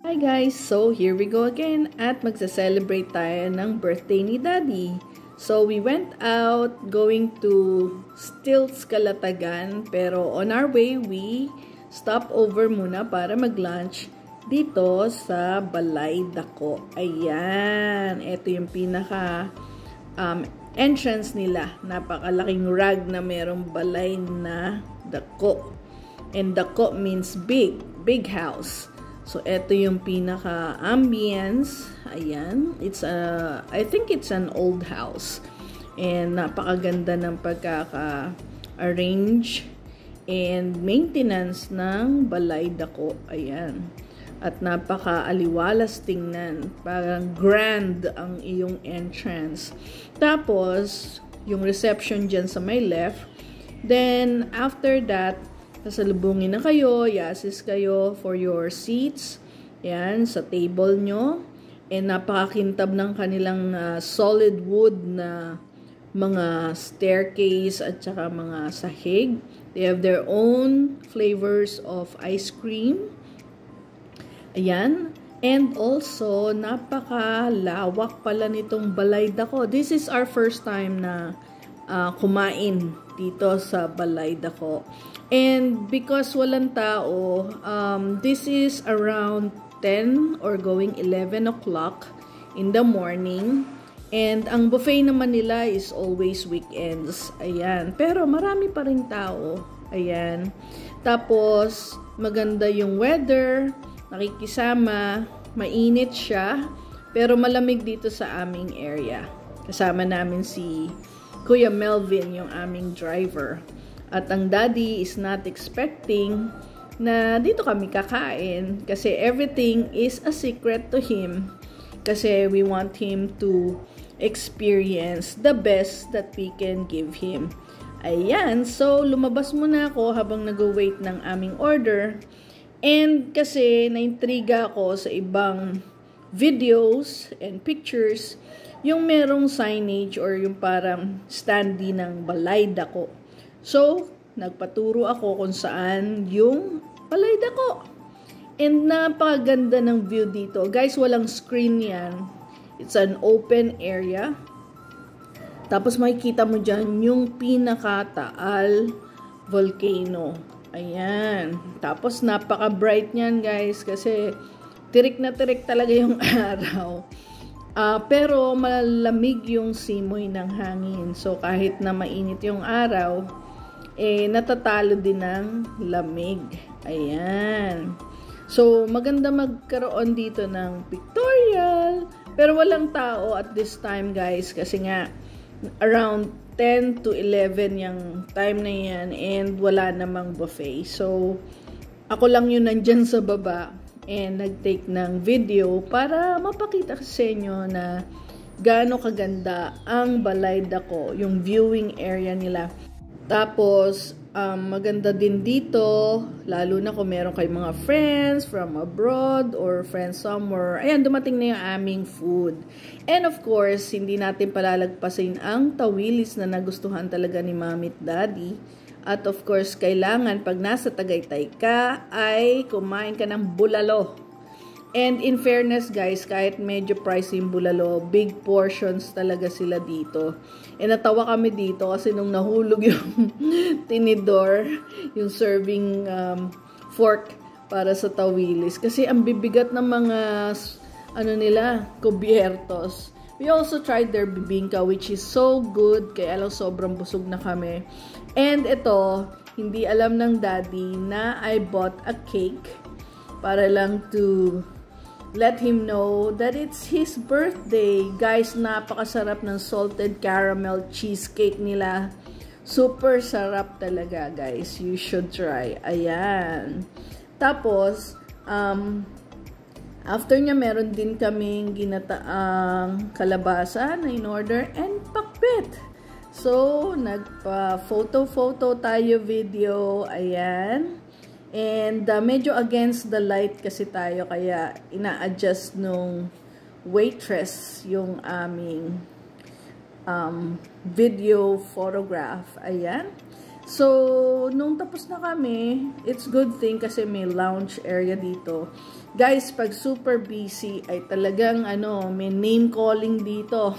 Hi guys! So, here we go again at magsa-celebrate tayo ng birthday ni Daddy. So, we went out going to Stilts, Calatagan. Pero on our way, we stop over muna para mag-lunch dito sa Balay Dako. Ayan! Ito yung pinaka entrance nila. Napakalaking rag na merong balay na dako. And dako means big house. So, ito yung pinaka-ambience. Ayan. I think it's an old house. And napakaganda ng pagkaka-arrange and maintenance ng Balay Dako. Ayan. At napaka-aliwalas tingnan. Parang grand ang iyong entrance. Tapos, yung reception dyan sa may left. Then, after that, sasalubungin na kayo, i-assist kayo for your seats. Yan, sa table nyo. And napakakintab ng kanilang solid wood na mga staircase at saka mga sahig. They have their own flavors of ice cream. Ayan. And also, napakalawak pala nitong Balay Dako. This is our first time na kumain dito sa Balay Dako. And because walang tao, this is around 10 or going 11 o'clock in the morning. And ang buffet naman nila is always weekends. Ayan. Pero marami pa rin tao. Ayan. Tapos, maganda yung weather. Nakikisama. Mainit siya. Pero malamig dito sa aming area. Kasama namin si Kuya Melvin, yung aming driver. At ang daddy is not expecting na dito kami kakain kasi everything is a secret to him. Kasi we want him to experience the best that we can give him. Ayan, so lumabas muna ako habang nag-wait ng aming order. And kasi naintriga ako sa ibang videos and pictures yung merong signage or yung parang standee ng Balay Dako. So, nagpaturo ako kung saan yung Balay Dako. And napakaganda ng view dito. Guys, walang screen yan. It's an open area. Tapos makikita mo dyan yung pinaka-Taal volcano. Ayan. Tapos napaka-bright niyan guys kasi tirik na tirik talaga yung araw. Pero malamig yung simoy ng hangin. So, kahit na mainit yung araw, natatalo din ng lamig. Ayan. So, maganda magkaroon dito ng pictorial. Pero walang tao at this time, guys. Kasi nga, around 10 to 11 yung time na yan. And wala namang buffet. So, ako lang yun nandyan sa baba. And nag-take ng video para mapakita sa inyo na gaano kaganda ang Balay Dako, yung viewing area nila. Tapos, maganda din dito, lalo na kung meron kayong mga friends from abroad or friends somewhere. Ayan, dumating na yung aming food. And of course, hindi natin palalagpasin ang tawilis na nagustuhan talaga ni Mami at Daddy. At of course, kailangan pag nasa Tagaytay ka, ay kumain ka ng bulalo. And in fairness guys, kahit medyo pricey yung bulalo, big portions talaga sila dito. And natawa kami dito kasi nung nahulog yung tinidor, yung serving fork para sa tawilis. Kasi ang bibigat ng mga, kubiertos. We also tried their bibingka which is so good, kaya lang sobrang busog na kami. And ito, hindi alam ng daddy na I bought a cake para lang to let him know that it's his birthday. Guys, napakasarap ng salted caramel cheesecake nila. Super sarap talaga, guys. You should try. Ayan. Tapos, after niya, meron din kaming ginataang kalabasa na in order and pakbet. So, nagpa-photo tayo video. Ayan. And medyo against the light kasi tayo. Kaya ina-adjust nung waitress yung aming video photograph. Ayan. So, nung tapos na kami, it's good thing kasi may lounge area dito. Guys, pag super busy ay talagang may name calling dito.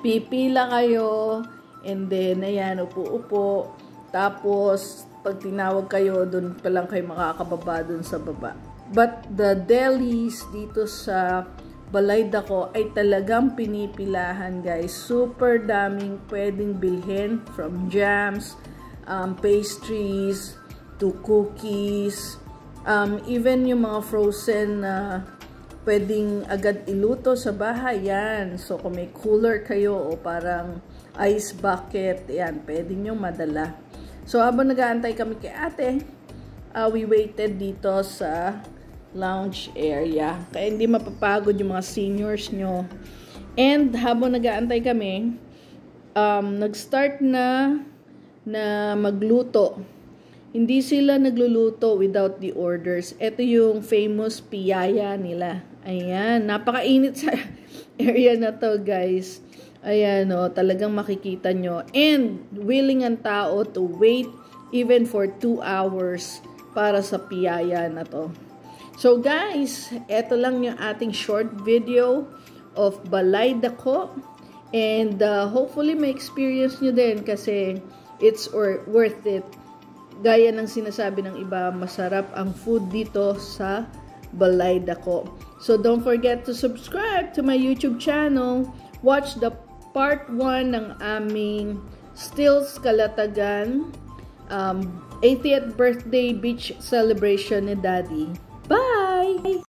Pipila kayo and then ayan, upo-upo. Tapos pag tinawag kayo, doon pa lang kayo makakababa doon sa baba. But the delis dito sa Balay Dako ay talagang pinipilahan, guys. Super daming pwedeng bilhin, from jams, pastries, to cookies, even yung mga frozen na pwedeng agad iluto sa bahay, yan. So, kung may cooler kayo o parang ice bucket, yan, pwedeng yung madala. So, habang nag-aantay kami kay ate, we waited dito sa lounge area. Kaya hindi mapapagod yung mga seniors nyo. And habang nag-aantay kami, nag-start na magluto. Hindi sila nagluluto without the orders. Ito yung famous piyaya nila. Ayan, napakainit sa area na to, guys. Ayan, talagang makikita nyo. And willing ang tao to wait even for 2 hours para sa piyaya na to. So guys, eto lang yung ating short video of Balay Dako. And hopefully may experience nyo din kasi it's worth it. Gaya ng sinasabi ng iba, masarap ang food dito sa Balay Dako. So don't forget to subscribe to my YouTube channel. Watch the part 1 ng aming Stills Calatagan 80th birthday beach celebration ni Daddy. Bye!